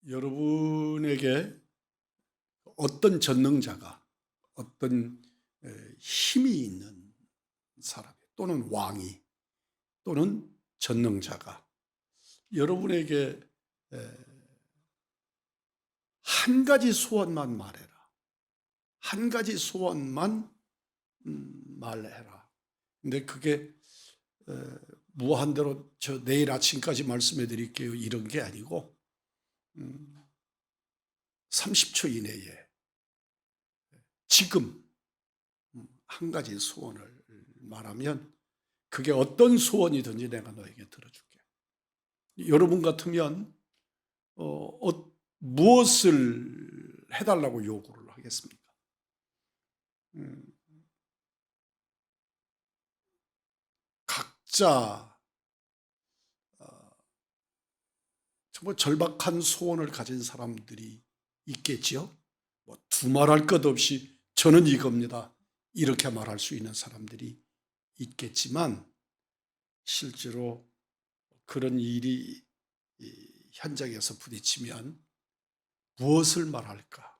여러분에게 어떤 전능자가 어떤 힘이 있는 사람 또는 왕이 또는 전능자가 여러분에게 한 가지 소원만 말해라. 한 가지 소원만 말해라. 근데 그게 무한대로 저 내일 아침까지 말씀해 드릴게요 이런 게 아니고 30초 이내에 지금 한 가지 소원을 말하면 그게 어떤 소원이든지 내가 너에게 들어줄게. 여러분 같으면 무엇을 해달라고 요구를 하겠습니까? 각자 정말 절박한 소원을 가진 사람들이 있겠지요. 뭐 두말할 것 없이 저는 이겁니다. 이렇게 말할 수 있는 사람들이 있겠지만 실제로 그런 일이 현장에서 부딪히면 무엇을 말할까?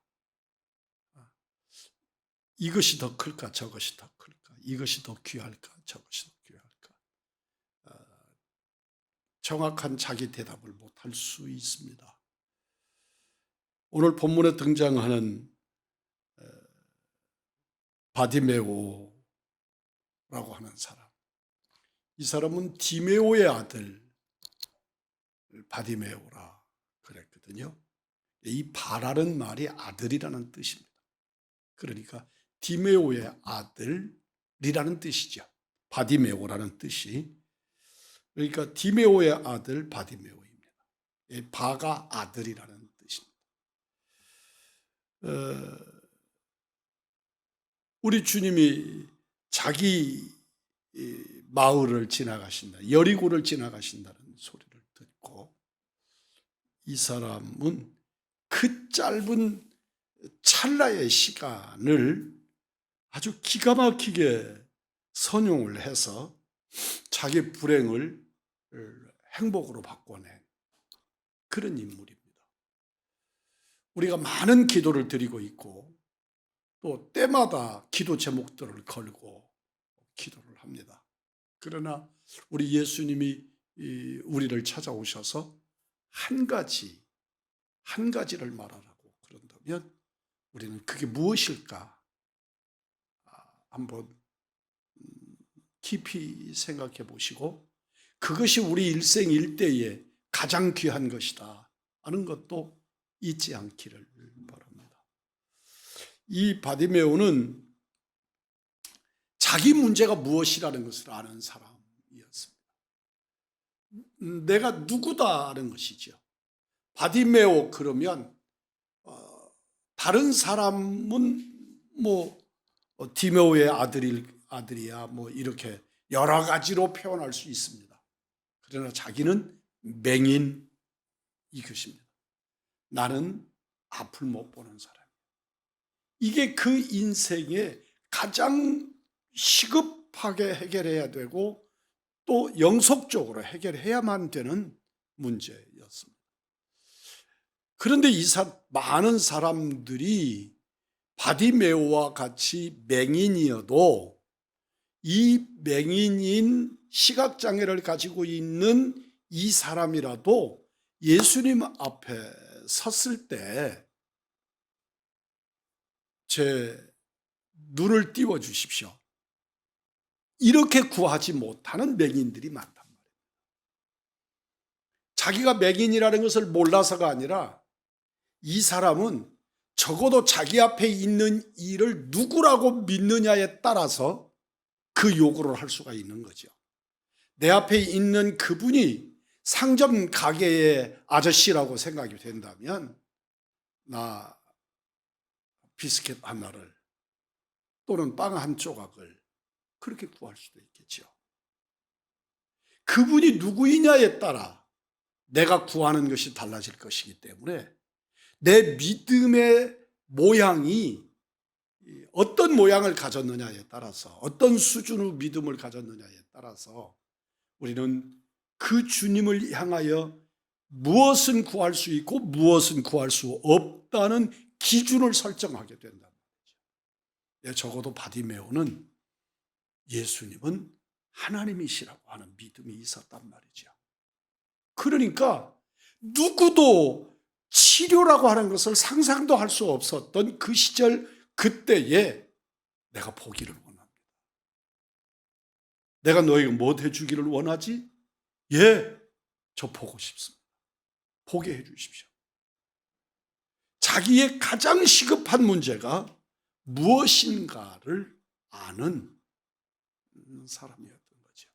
이것이 더 클까? 저것이 더 클까? 이것이 더 귀할까? 저것이 더 귀할까? 정확한 자기 대답을 못할 수 있습니다. 오늘 본문에 등장하는 바디메오라고 하는 사람, 이 사람은 디메오의 아들 바디메오라 그랬거든요. 이 바라는 말이 아들이라는 뜻입니다. 그러니까 디메오의 아들이라는 뜻이죠. 바디메오라는 뜻이. 그러니까 디메오의 아들 바디메오입니다. 바가 아들이라는 뜻입니다. 우리 주님이 자기 마을을 지나가신다, 여리고를 지나가신다는 소리를 듣고 이 사람은 그 짧은 찰나의 시간을 아주 기가 막히게 선용을 해서 자기 불행을 행복으로 바꿔낸 그런 인물입니다. 우리가 많은 기도를 드리고 있고 또 때마다 기도 제목들을 걸고 기도를 합니다. 그러나 우리 예수님이 우리를 찾아오셔서 한 가지를 말하라고 그런다면 우리는 그게 무엇일까 한번 깊이 생각해 보시고 그것이 우리 일생 일대에 가장 귀한 것이다 하는 것도 잊지 않기를 바랍니다. 이 바디메오는 자기 문제가 무엇이라는 것을 아는 사람이었습니다. 내가 누구다라는 것이죠. 바디메오 그러면 다른 사람은 뭐 디메오의 아들이야 뭐 이렇게 여러 가지로 표현할 수 있습니다. 그러나 자기는 맹인 이것입니다. 나는 앞을 못 보는 사람이야. 이게 그 인생에 가장 시급하게 해결해야 되고 또 영속적으로 해결해야만 되는 문제였습니다. 그런데 많은 사람들이 바디메오와 같이 맹인이어도 이 맹인인 시각장애를 가지고 있는 이 사람이라도 예수님 앞에 섰을 때 제 눈을 띄워 주십시오. 이렇게 구하지 못하는 맹인들이 많단 말이에요. 자기가 맹인이라는 것을 몰라서가 아니라 이 사람은 적어도 자기 앞에 있는 이를 누구라고 믿느냐에 따라서 그 요구를 할 수가 있는 거죠. 내 앞에 있는 그분이 상점 가게의 아저씨라고 생각이 된다면 나 비스켓 하나를 또는 빵 한 조각을 그렇게 구할 수도 있겠죠. 그분이 누구이냐에 따라 내가 구하는 것이 달라질 것이기 때문에 내 믿음의 모양이 어떤 모양을 가졌느냐에 따라서 어떤 수준의 믿음을 가졌느냐에 따라서 우리는 그 주님을 향하여 무엇은 구할 수 있고 무엇은 구할 수 없다는 기준을 설정하게 된단 말이죠. 예, 적어도 바디메오는 예수님은 하나님이시라고 하는 믿음이 있었단 말이죠. 그러니까 누구도 치료라고 하는 것을 상상도 할 수 없었던 그 시절 그때에 내가 보기를 원합니다. 내가 너에게 뭐 해주기를 원하지? 예, 저 보고 싶습니다. 보게 해 주십시오. 자기의 가장 시급한 문제가 무엇인가를 아는 사람이었던 거죠.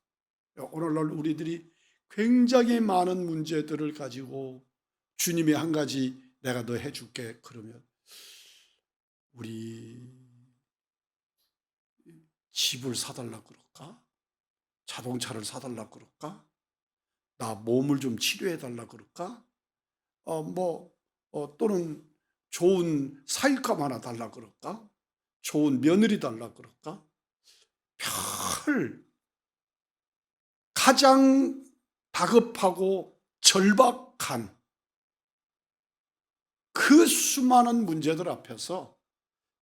오늘날 우리들이 굉장히 많은 문제들을 가지고 주님이 한 가지 내가 너 해줄게 그러면 우리 집을 사달라 그럴까? 자동차를 사달라 그럴까? 나 몸을 좀 치료해달라 그럴까? 또는 좋은 사육감 하나 달라 그럴까? 좋은 며느리 달라 그럴까? 가장 다급하고 절박한 그 수많은 문제들 앞에서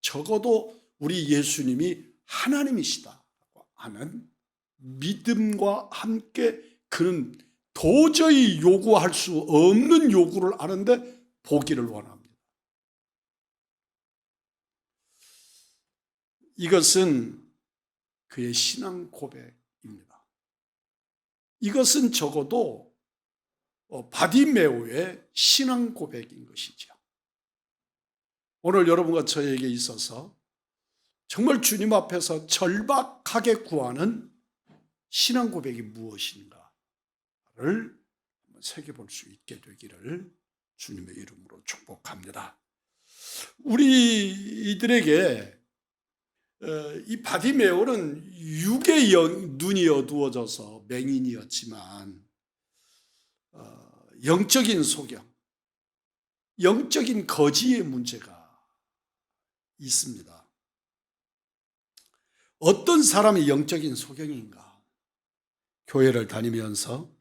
적어도 우리 예수님이 하나님이시다고 하는 믿음과 함께 그는 도저히 요구할 수 없는 요구를 하는데 보기를 원합니다. 이것은 그의 신앙 고백입니다. 이것은 적어도 바디메오의 신앙 고백인 것이죠. 오늘 여러분과 저에게 있어서 정말 주님 앞에서 절박하게 구하는 신앙 고백이 무엇인가를 한번 새겨볼 수 있게 되기를 주님의 이름으로 축복합니다. 우리들에게 이 바디메오는 육의 눈이 어두워져서 맹인이었지만 영적인 소경, 영적인 거지의 문제가 있습니다. 어떤 사람이 영적인 소경인가? 교회를 다니면서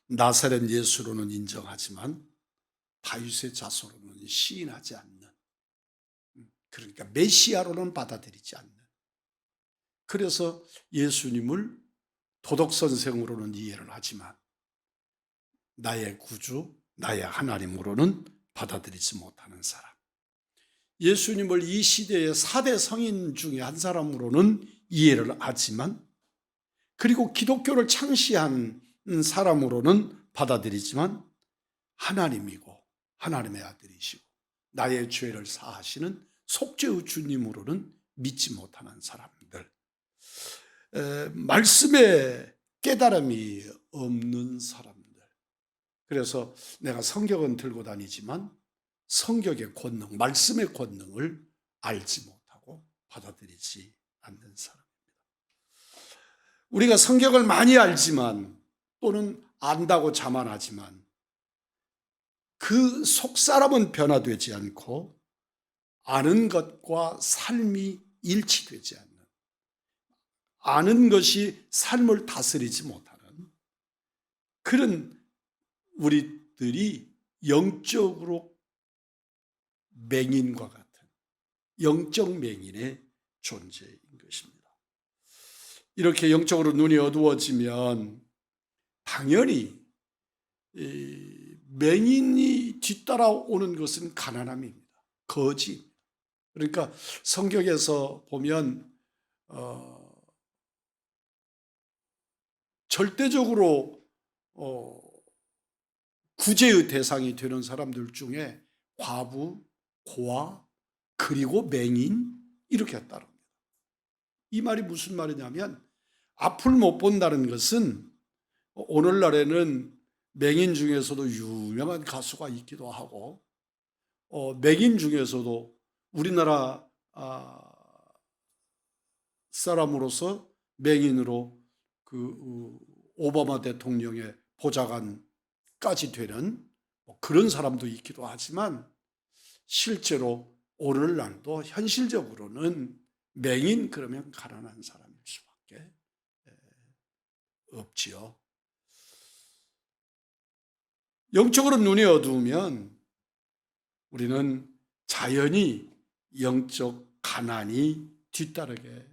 나사렛 예수로는 인정하지만 다윗의 자손으로는 시인하지 않는, 그러니까 메시아로는 받아들이지 않는, 그래서 예수님을 도덕선생으로는 이해를 하지만 나의 구주, 나의 하나님으로는 받아들이지 못하는 사람. 예수님을 이 시대의 4대 성인 중에 한 사람으로는 이해를 하지만, 그리고 기독교를 창시한 사람으로는 받아들이지만 하나님이고 하나님의 아들이시고 나의 죄를 사하시는 속죄의 주님으로는 믿지 못하는 사람들, 말씀에 깨달음이 없는 사람들. 그래서 내가 성경은 들고 다니지만 성경의 권능, 말씀의 권능을 알지 못하고 받아들이지 않는 사람입니다. 우리가 성경을 많이 알지만 또는 안다고 자만하지만 그 속사람은 변화되지 않고 아는 것과 삶이 일치되지 않는, 아는 것이 삶을 다스리지 못하는 그런 우리들이 영적으로 맹인과 같은 영적 맹인의 존재인 것입니다. 이렇게 영적으로 눈이 어두워지면 당연히 맹인이 뒤따라오는 것은 가난함입니다. 거지입니다. 그러니까 성경에서 보면 절대적으로 구제의 대상이 되는 사람들 중에 과부, 고아, 그리고 맹인 이렇게 따릅니다. 이 말이 무슨 말이냐면 앞을 못 본다는 것은 오늘날에는 맹인 중에서도 유명한 가수가 있기도 하고 맹인 중에서도 우리나라 사람으로서 맹인으로 그 오바마 대통령의 보좌관까지 되는 그런 사람도 있기도 하지만 실제로 오늘날도 현실적으로는 맹인 그러면 가난한 사람일 수밖에 없지요. 영적으로 눈이 어두우면 우리는 자연히 영적 가난이 뒤따르게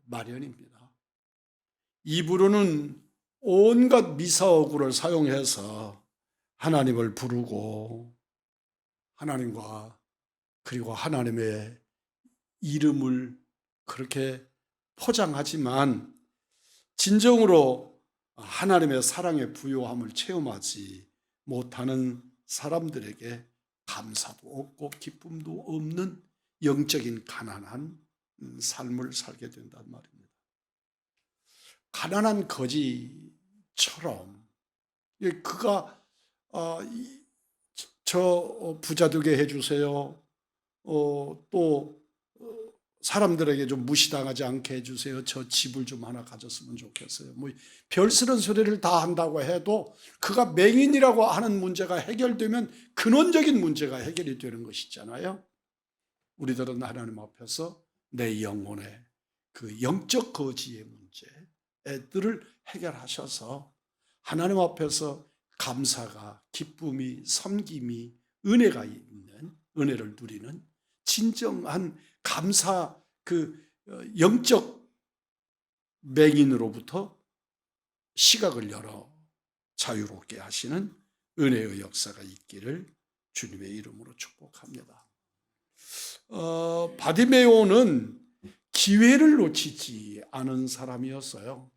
마련입니다. 입으로는 온갖 미사어구를 사용해서 하나님을 부르고 하나님과 그리고 하나님의 이름을 그렇게 포장하지만 진정으로 하나님의 사랑의 부요함을 체험하지 못하는 사람들에게 감사도 없고 기쁨도 없는 영적인 가난한 삶을 살게 된단 말입니다. 가난한 거지처럼 그가 저 부자 되게 해주세요. 또 사람들에게 좀 무시당하지 않게 해주세요. 저 집을 좀 하나 가졌으면 좋겠어요. 뭐 별스런 소리를 다 한다고 해도 그가 맹인이라고 하는 문제가 해결되면 근원적인 문제가 해결이 되는 것이잖아요. 우리들은 하나님 앞에서 내 영혼의 그 영적 거지의 문제들을 해결하셔서 하나님 앞에서 감사가, 기쁨이, 섬김이, 은혜가 있는, 은혜를 누리는 진정한 감사, 그 영적 맹인으로부터 시각을 열어 자유롭게 하시는 은혜의 역사가 있기를 주님의 이름으로 축복합니다. 바디메오는 기회를 놓치지 않은 사람이었어요.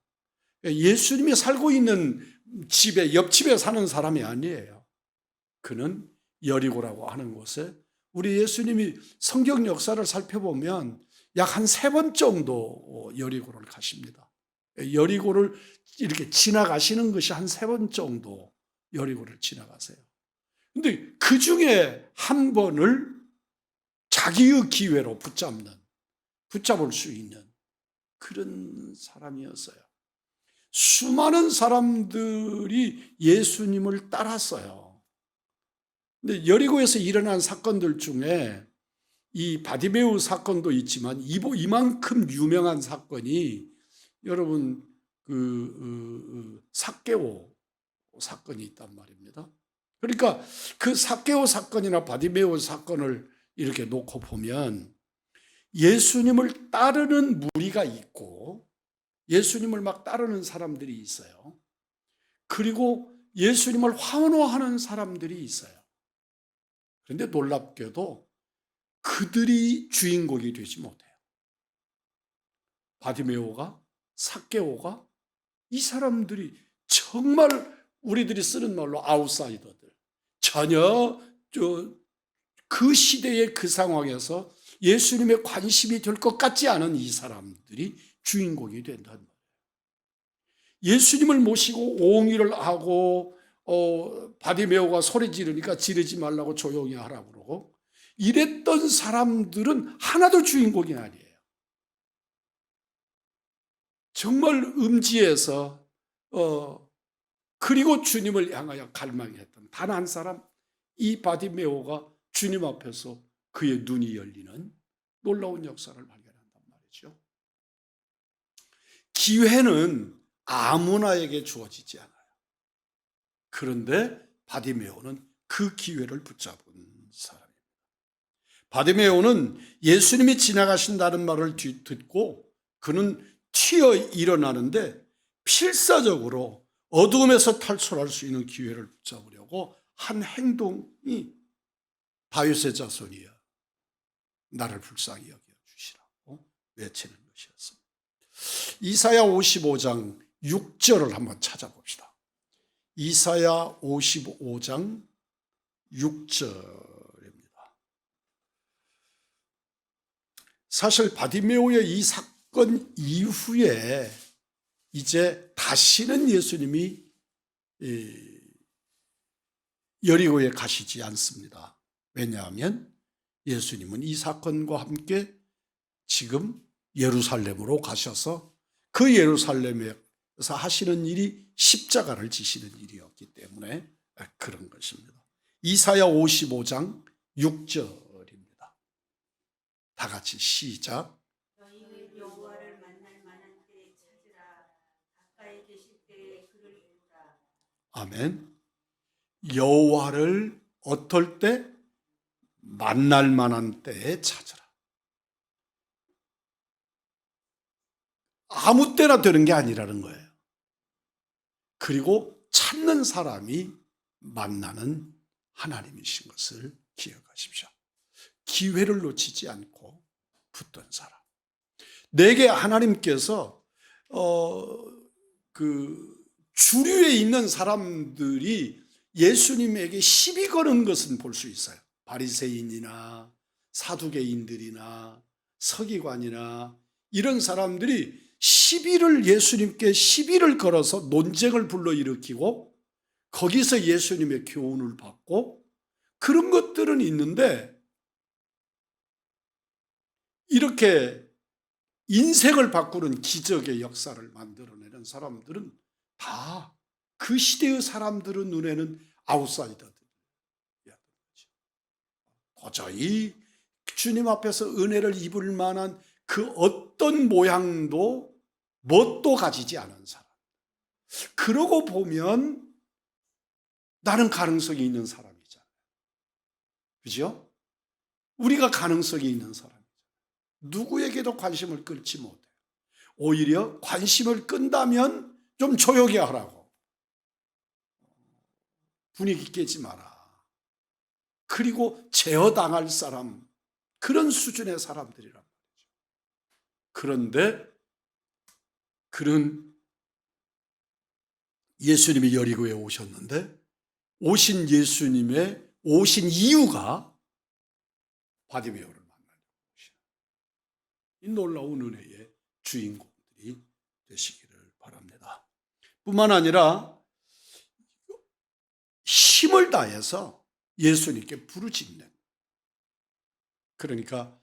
예수님이 살고 있는 집에, 옆집에 사는 사람이 아니에요. 그는 여리고라고 하는 곳에 우리 예수님이 성경 역사를 살펴보면 약 한 3번 정도 여리고를 가십니다. 여리고를 이렇게 지나가시는 것이 한 3번 정도 여리고를 지나가세요. 근데 그 중에 한 번을 자기의 기회로 붙잡을 수 있는 그런 사람이었어요. 수많은 사람들이 예수님을 따랐어요. 근데 여리고에서 일어난 사건들 중에 이 바디메오 사건도 있지만 이만큼 유명한 사건이 여러분 삭개오 사건이 있단 말입니다. 그러니까 그 삭개오 사건이나 바디메오 사건을 이렇게 놓고 보면 예수님을 따르는 무리가 있고 예수님을 막 따르는 사람들이 있어요. 그리고 예수님을 환호하는 사람들이 있어요. 그런데 놀랍게도 그들이 주인공이 되지 못해요. 바디메오가, 삭개오가, 이 사람들이 정말 우리들이 쓰는 말로 아웃사이더들, 전혀 그 시대의 그 상황에서 예수님의 관심이 될 것 같지 않은 이 사람들이 주인공이 된단 말이에요. 예수님을 모시고 옹의를 하고 바디메오가 소리 지르니까 지르지 말라고 조용히 하라고 그러고 이랬던 사람들은 하나도 주인공이 아니에요. 정말 음지에서 그리고 주님을 향하여 갈망했던 단 한 사람, 이 바디메오가 주님 앞에서 그의 눈이 열리는 놀라운 역사를 발견한단 말이죠. 기회는 아무나에게 주어지지 않아요. 그런데 바디메오는 그 기회를 붙잡은 사람입니다. 바디메오는 예수님이 지나가신다는 말을 듣고 그는 튀어 일어나는데 필사적으로 어두움에서 탈출할 수 있는 기회를 붙잡으려고 한 행동이 다윗의 자손이여 나를 불쌍히 여겨주시라고 외치는 것이었습니다. 이사야 55장 6절을 한번 찾아봅시다. 이사야 55장 6절입니다. 사실 바디메오의 이 사건 이후에 이제 다시는 예수님이 여리고에 가시지 않습니다. 왜냐하면 예수님은 이 사건과 함께 지금 예루살렘으로 가셔서 그 예루살렘에서 하시는 일이 십자가를 지시는 일이었기 때문에 그런 것입니다. 이사야 55장 6절입니다. 다 같이 시작. 너희는 여호와를 만날 만한 때에 찾으라. 가까이 계실 때에 그를 부르라. 아멘. 여호와를 어떨 때? 만날 만한 때에 찾으라. 아무 때나 되는 게 아니라는 거예요. 그리고 찾는 사람이 만나는 하나님이신 것을 기억하십시오. 기회를 놓치지 않고 붙든 사람. 내게 하나님께서 주류에 있는 사람들이 예수님에게 시비 거는 것은 볼 수 있어요. 바리새인이나 사두개인들이나 서기관이나 이런 사람들이 예수님께 시비를 걸어서 논쟁을 불러일으키고 거기서 예수님의 교훈을 받고 그런 것들은 있는데, 이렇게 인생을 바꾸는 기적의 역사를 만들어내는 사람들은 다 그 시대의 사람들의 눈에는 아웃사이더들이었던 거죠. 도저히 주님 앞에서 은혜를 입을 만한 그 어떤 모양도 멋도 가지지 않은 사람. 그러고 보면 나는 가능성이 있는 사람이잖아요. 그죠? 우리가 가능성이 있는 사람이죠. 누구에게도 관심을 끌지 못해요. 오히려 관심을 끈다면 좀 조용히 하라고. 분위기 깨지 마라. 그리고 제어당할 사람, 그런 수준의 사람들이란 말이죠. 그런데 그런 예수님이 여리고에 오셨는데, 오신 예수님의 오신 이유가 바디메오를 만나려고 오시는 이 놀라운 은혜의 주인공들이 되시기를 바랍니다. 뿐만 아니라 힘을 다해서 예수님께 부르짖는, 그러니까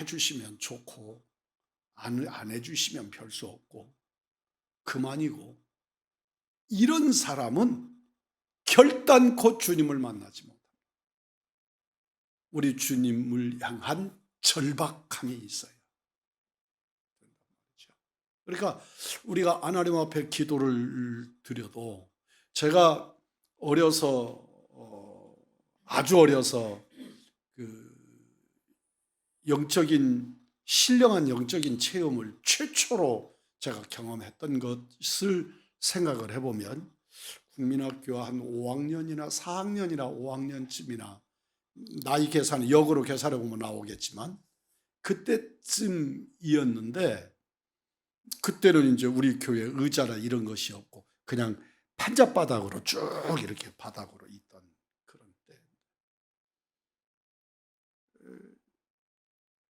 해주시면 좋고 안 해주시면 별 수 없고 그만이고, 이런 사람은 결단코 주님을 만나지 못합니다. 우리 주님을 향한 절박함이 있어요. 그러니까 우리가 하나님 앞에 기도를 드려도, 제가 아주 어려서 신령한 영적인 체험을 최초로 제가 경험했던 것을 생각을 해보면, 국민학교 한 5학년이나 4학년이나 5학년쯤이나, 나이 계산, 역으로 계산해 보면 나오겠지만 그때쯤이었는데, 그때는 이제 우리 교회 의자나 이런 것이 없고 그냥 판잣바닥으로 쭉 이렇게 바닥으로 있던 그런 때,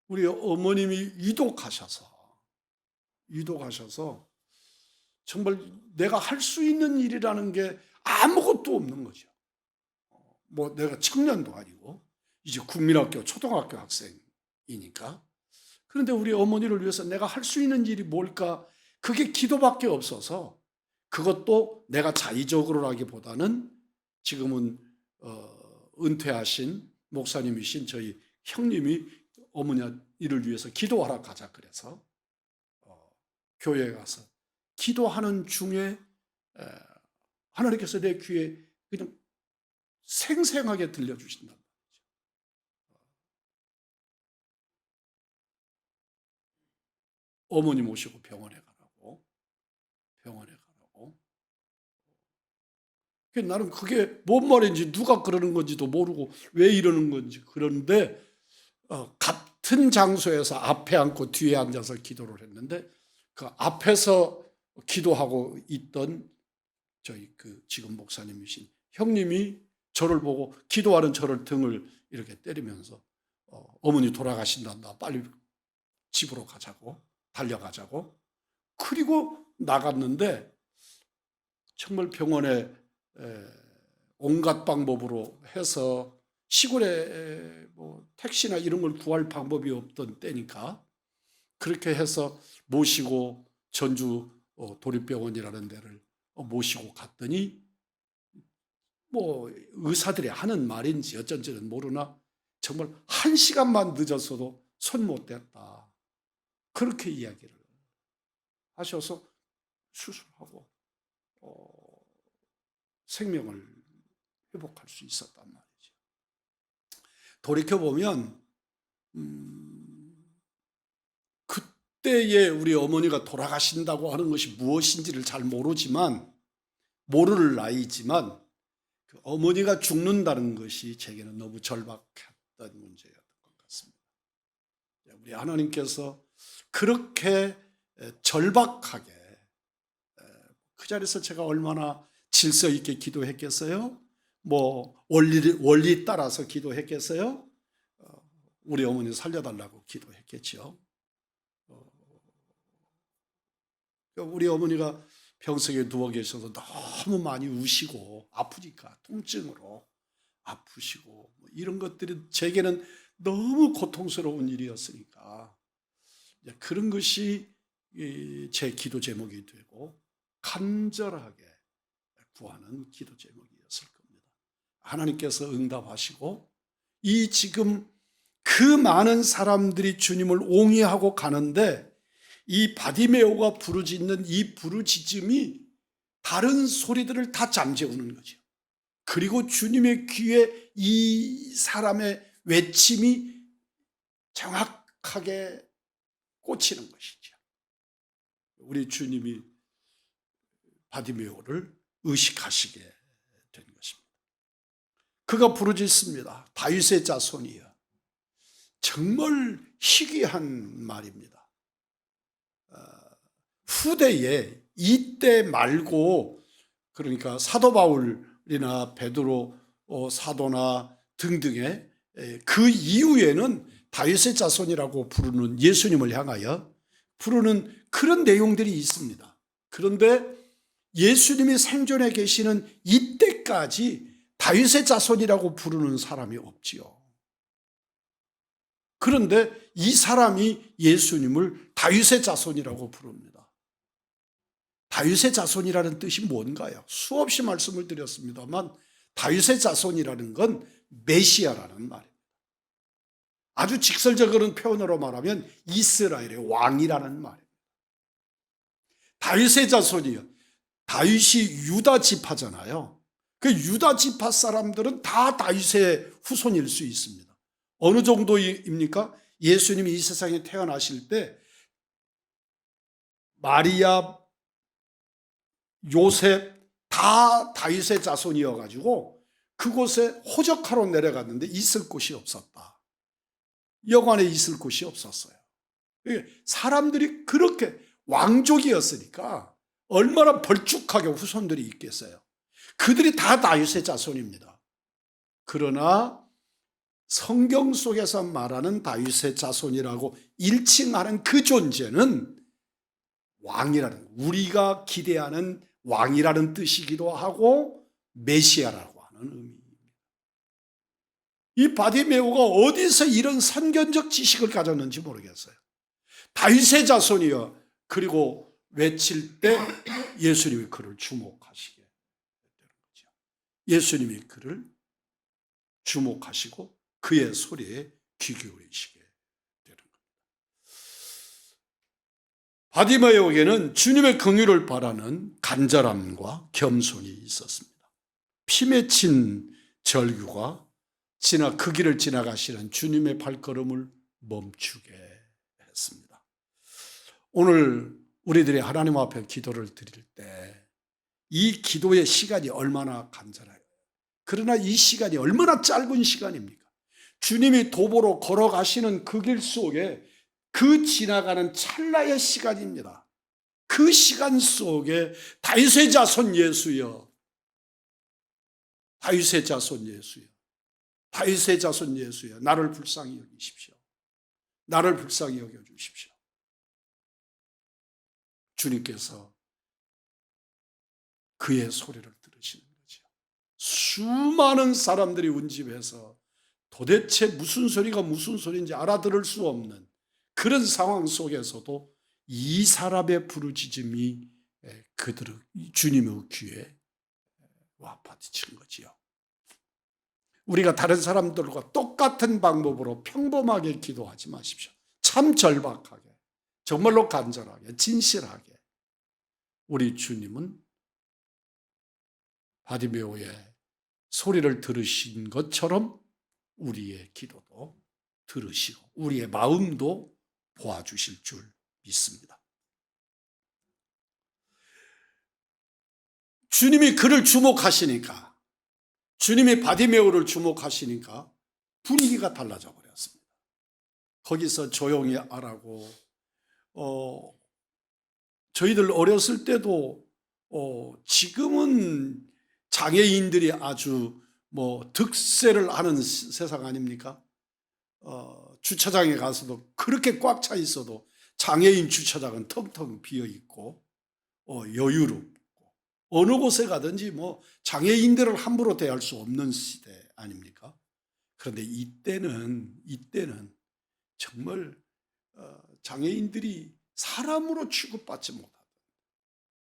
우리 어머님이 유독하셔서 정말 내가 할 수 있는 일이라는 게 아무것도 없는 거죠. 뭐 내가 청년도 아니고 이제 국민학교 초등학교 학생이니까. 그런데 우리 어머니를 위해서 내가 할 수 있는 일이 뭘까? 그게 기도밖에 없어서, 그것도 내가 자의적으로라기보다는 지금은 은퇴하신 목사님이신 저희 형님이 어머니 일을 위해서 기도하러 가자 그래서 교회에 가서 기도하는 중에 하나님께서 내 귀에 그냥 생생하게 들려주신단 말이죠. 어머니 모시고 병원에 가라고. 나는 그게 뭔 말인지, 누가 그러는 건지도 모르고 왜 이러는 건지. 그런데 같은 장소에서 앞에 앉고 뒤에 앉아서 기도를 했는데, 그 앞에서 기도하고 있던 저희 지금 목사님이신 형님이 저를 보고 기도하는 저를 등을 이렇게 때리면서 어머니 돌아가신단다, 빨리 집으로 가자고, 달려가자고. 그리고 나갔는데 정말 병원에 온갖 방법으로 해서, 시골에 뭐 택시나 이런 걸 구할 방법이 없던 때니까 그렇게 해서 모시고 전주 도립병원이라는 데를 모시고 갔더니, 뭐 의사들이 하는 말인지 어쩐지는 모르나 정말 1시간만 늦었어도 손 못 댔다, 그렇게 이야기를 하셔서 수술하고 생명을 회복할 수 있었단 말이죠. 돌이켜보면 그때에 우리 어머니가 돌아가신다고 하는 것이 무엇인지를 잘 모를 나이지만 그 어머니가 죽는다는 것이 제게는 너무 절박했던 문제였던 것 같습니다. 우리 하나님께서 그렇게 절박하게, 그 자리에서 제가 얼마나 질서 있게 기도했겠어요? 원리 따라서 기도했겠어요? 우리 어머니 살려달라고 기도했겠죠. 우리 어머니가 병석에 누워 계셔서 너무 많이 우시고 아프니까 통증으로 아프시고 이런 것들이 제게는 너무 고통스러운 일이었으니까 그런 것이 제 기도 제목이 되고 간절하게 구하는 기도 제목이었을 겁니다. 하나님께서 응답하시고 이 지금 그 많은 사람들이 주님을 옹이하고 가는데 이 바디메오가 부르짖는 이 부르짖음이 다른 소리들을 다 잠재우는 거죠. 그리고 주님의 귀에 이 사람의 외침이 정확하게 꽂히는 것이죠. 우리 주님이 바디메오를 의식하시게 된 것입니다. 그가 부르짖습니다. 다윗의 자손이여. 정말 희귀한 말입니다. 후대에 이때 말고, 그러니까 사도 바울이나 베드로 사도나 등등의 그 이후에는 다윗의 자손이라고 부르는, 예수님을 향하여 부르는 그런 내용들이 있습니다. 그런데 예수님이 생존해 계시는 이때까지 다윗의 자손이라고 부르는 사람이 없지요. 그런데 이 사람이 예수님을 다윗의 자손이라고 부릅니다. 다윗의 자손이라는 뜻이 뭔가요? 수없이 말씀을 드렸습니다만 다윗의 자손이라는 건 메시아라는 말입니다. 아주 직설적인 표현으로 말하면 이스라엘의 왕이라는 말입니다. 다윗의 자손이요. 다윗이 유다 지파잖아요. 그 유다 지파 사람들은 다 다윗의 후손일 수 있습니다. 어느 정도입니까? 예수님이 이 세상에 태어나실 때 마리아, 요셉 다 다윗의 자손이어가지고 그곳에 호적하러 내려갔는데 있을 곳이 없었다. 여관에 있을 곳이 없었어요. 사람들이 그렇게 왕족이었으니까 얼마나 벌쭉하게 후손들이 있겠어요. 그들이 다 다윗의 자손입니다. 그러나 성경 속에서 말하는 다윗의 자손이라고 일칭하는 그 존재는 왕이라는, 우리가 기대하는 왕이라는 뜻이기도 하고 메시아라고 하는 의미입니다. 이 바디메오가 어디서 이런 선견적 지식을 가졌는지 모르겠어요. 다윗의 자손이여, 그리고 외칠 때 예수님이 그를 주목하시게 되는 거죠. 예수님이 그를 주목하시고 그의 소리에 귀 기울이시게 되는 겁니다. 바디메오에게는 주님의 긍휼을 바라는 간절함과 겸손이 있었습니다. 피 맺힌 절규가 그 길을 지나가시는 주님의 발걸음을 멈추게 했습니다. 오늘 우리들이 하나님 앞에 기도를 드릴 때 이 기도의 시간이 얼마나 간절해요. 그러나 이 시간이 얼마나 짧은 시간입니까? 주님이 도보로 걸어가시는 그 길 속에 그 지나가는 찰나의 시간입니다. 그 시간 속에 다윗의 자손 예수여, 다윗의 자손 예수여, 다윗의 자손 예수여, 나를 불쌍히 여기십시오. 나를 불쌍히 여겨주십시오. 주님께서 그의 소리를 들으시는 거죠. 수많은 사람들이 운집해서 도대체 무슨 소리가 무슨 소리인지 알아들을 수 없는 그런 상황 속에서도 이 사람의 부르짖음이 그들의 주님의 귀에 와 부딪힌 거지요. 우리가 다른 사람들과 똑같은 방법으로 평범하게 기도하지 마십시오. 참 절박하게, 정말로 간절하게, 진실하게. 우리 주님은 바디메오의 소리를 들으신 것처럼 우리의 기도도 들으시고 우리의 마음도 보아주실 줄 믿습니다. 주님이 그를 주목하시니까, 주님이 바디메오를 주목하시니까 분위기가 달라져 버렸습니다. 거기서 조용히 하라고, 저희들 어렸을 때도 지금은 장애인들이 아주 득세를 하는 세상 아닙니까? 주차장에 가서도 그렇게 꽉 차 있어도 장애인 주차장은 텅텅 비어 있고 여유롭고 어느 곳에 가든지 장애인들을 함부로 대할 수 없는 시대 아닙니까? 그런데 이때는 정말 장애인들이 사람으로 취급받지 못하다.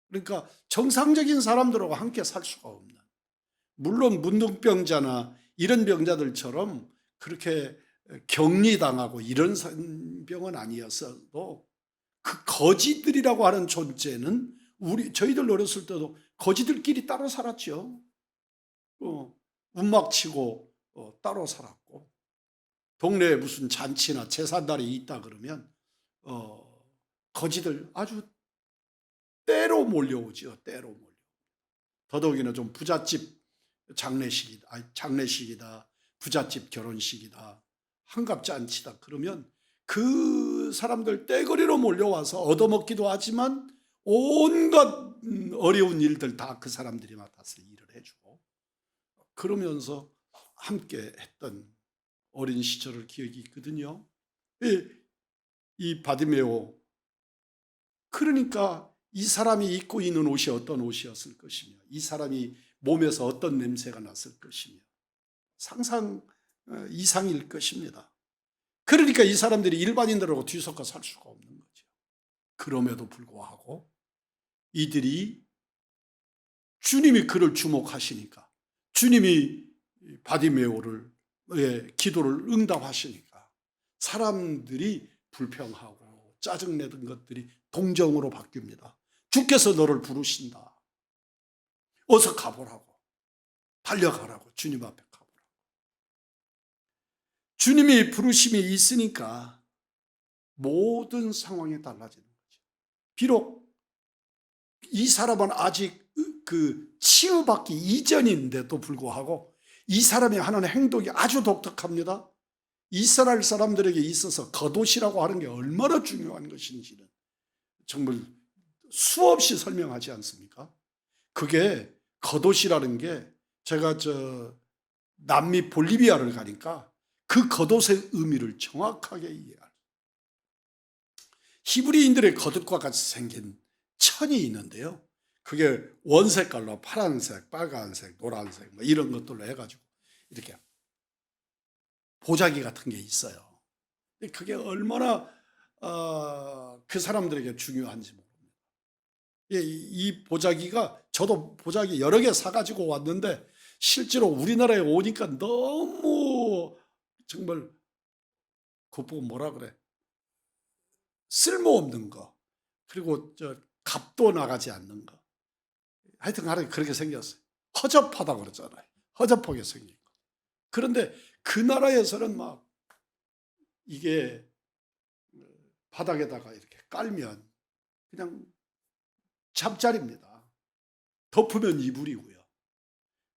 그러니까 정상적인 사람들하고 함께 살 수가 없는, 물론 문둥병자나 이런 병자들처럼 그렇게 격리당하고 이런 병은 아니었어도 그 거지들이라고 하는 존재는 저희들 어렸을 때도 거지들끼리 따로 살았죠. 움막치고 따로 살았고, 동네에 무슨 잔치나 제삿날이 있다 그러면 거지들 아주 때로 몰려오지요. 때로 몰려. 더더욱이나 좀 부잣집 장례식이다, 부잣집 결혼식이다, 환갑잔치다 그러면 그 사람들 떼거리로 몰려와서 얻어먹기도 하지만 온갖 어려운 일들 다 그 사람들이 맡아서 일을 해주고 그러면서 함께 했던 어린 시절을 기억이 있거든요. 이 바디메오, 그러니까 이 사람이 입고 있는 옷이 어떤 옷이었을 것이며 이 사람이 몸에서 어떤 냄새가 났을 것이며 상상 이상일 것입니다. 그러니까 이 사람들이 일반인들하고 뒤섞어 살 수가 없는 거죠. 그럼에도 불구하고 이들이 주님이 그를 주목하시니까, 주님이 바디메오의 기도를 응답하시니까 사람들이 불평하고 짜증내던 것들이 동정으로 바뀝니다. 주께서 너를 부르신다. 어서 가보라고, 달려가라고, 주님 앞에 가보라고. 주님이 부르심이 있으니까 모든 상황이 달라지는 거죠. 비록 이 사람은 아직 그 치유받기 이전인데도 불구하고 이 사람이 하는 행동이 아주 독특합니다. 이스라엘 사람들에게 있어서 겉옷이라고 하는 게 얼마나 중요한 것인지는 정말 수없이 설명하지 않습니까? 그게 겉옷이라는 게, 제가 남미 볼리비아를 가니까 그 겉옷의 의미를 정확하게 이해할, 히브리인들의 겉옷과 같이 생긴 천이 있는데요. 그게 원색깔로 파란색, 빨간색, 노란색 이런 것들로 해가지고 이렇게 보자기 같은 게 있어요. 그게 얼마나 그 사람들에게 중요한지 모릅니다. 이 보자기가, 저도 보자기 여러 개 사가지고 왔는데 실제로 우리나라에 오니까 너무 정말 그거 보고 뭐라 그래, 쓸모없는 거, 그리고 값도 나가지 않는 거, 하여튼 간에 그렇게 생겼어요. 허접하다 그러잖아요. 허접하게 생긴 거. 그런데 그 나라에서는 막 이게 바닥에다가 이렇게 깔면 그냥 잠자리입니다. 덮으면 이불이고요.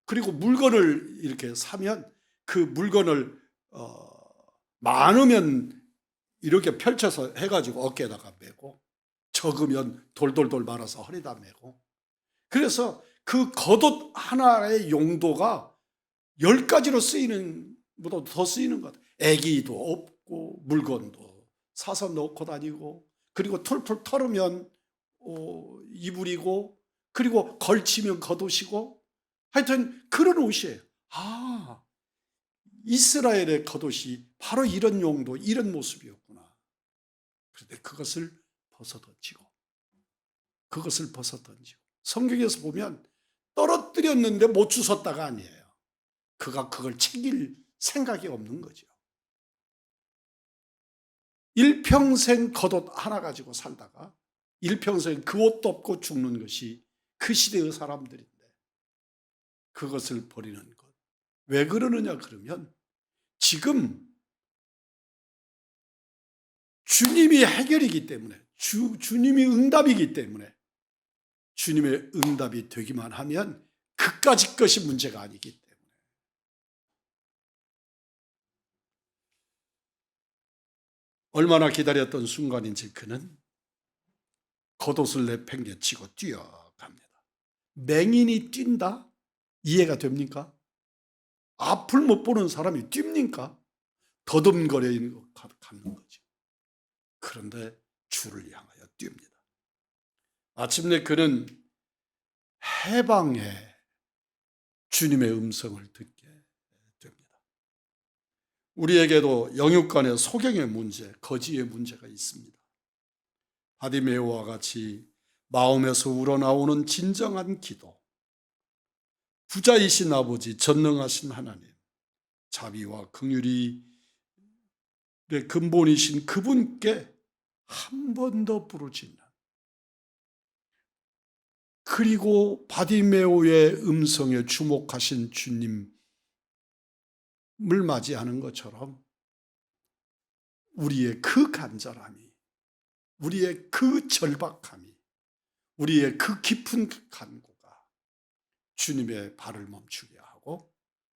그리고 물건을 이렇게 사면 그 물건을 많으면 이렇게 펼쳐서 해가지고 어깨에다가 메고, 적으면 돌돌돌 말아서 허리다 메고, 그래서 그 겉옷 하나의 용도가 10가지로 쓰이는, 보다 더 쓰이는 것 같아요. 애기도 없고 물건도 사서 넣고 다니고, 그리고 툴툴 털으면 이불이고, 그리고 걸치면 겉옷이고, 하여튼 그런 옷이에요. 이스라엘의 겉옷이 바로 이런 용도, 이런 모습이었구나. 그런데 그것을 벗어던지고 성경에서 보면 떨어뜨렸는데 못 주웠다가 아니에요. 그가 그걸 챙길 생각이 없는 거죠. 일평생 겉옷 하나 가지고 살다가 일평생 그 옷도 없고 죽는 것이 그 시대의 사람들인데, 그것을 버리는 것. 왜 그러느냐 그러면 지금 주님이 해결이기 때문에 주님이 응답이기 때문에 주님의 응답이 되기만 하면 그까짓 것이 문제가 아니기 때문에 얼마나 기다렸던 순간인지 그는 겉옷을 내팽개치고 뛰어갑니다. 맹인이 뛴다? 이해가 됩니까? 앞을 못 보는 사람이 뜁니까? 더듬거리는 것 갖는 거죠. 그런데 주를 향하여 뜁니다. 마침내 그는 해방에 주님의 음성을 듣게 됩니다. 우리에게도 영육간의 소경의 문제, 거지의 문제가 있습니다. 바디메오와 같이 마음에서 우러나오는 진정한 기도, 부자이신 아버지, 전능하신 하나님, 자비와 긍휼의 근본이신 그분께 한 번 더 부르짖는, 그리고 바디메오의 음성에 주목하신 주님을 맞이하는 것처럼 우리의 그 간절함이, 우리의 그 절박함이, 우리의 그 깊은 간구가 주님의 발을 멈추게 하고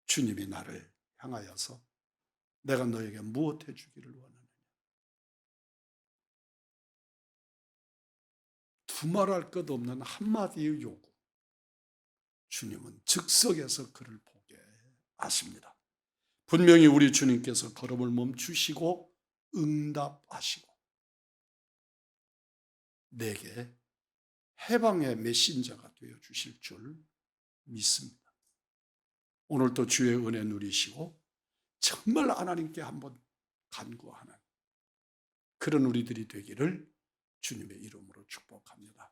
주님이 나를 향하여서 내가 너에게 무엇 해주기를 원하느냐, 두말할 것 없는 한마디의 요구, 주님은 즉석에서 그를 보게 하십니다. 분명히 우리 주님께서 걸음을 멈추시고 응답하시고 내게 해방의 메신저가 되어 주실 줄 믿습니다. 오늘도 주의 은혜 누리시고 정말 하나님께 한번 간구하는 그런 우리들이 되기를 주님의 이름으로 축복합니다.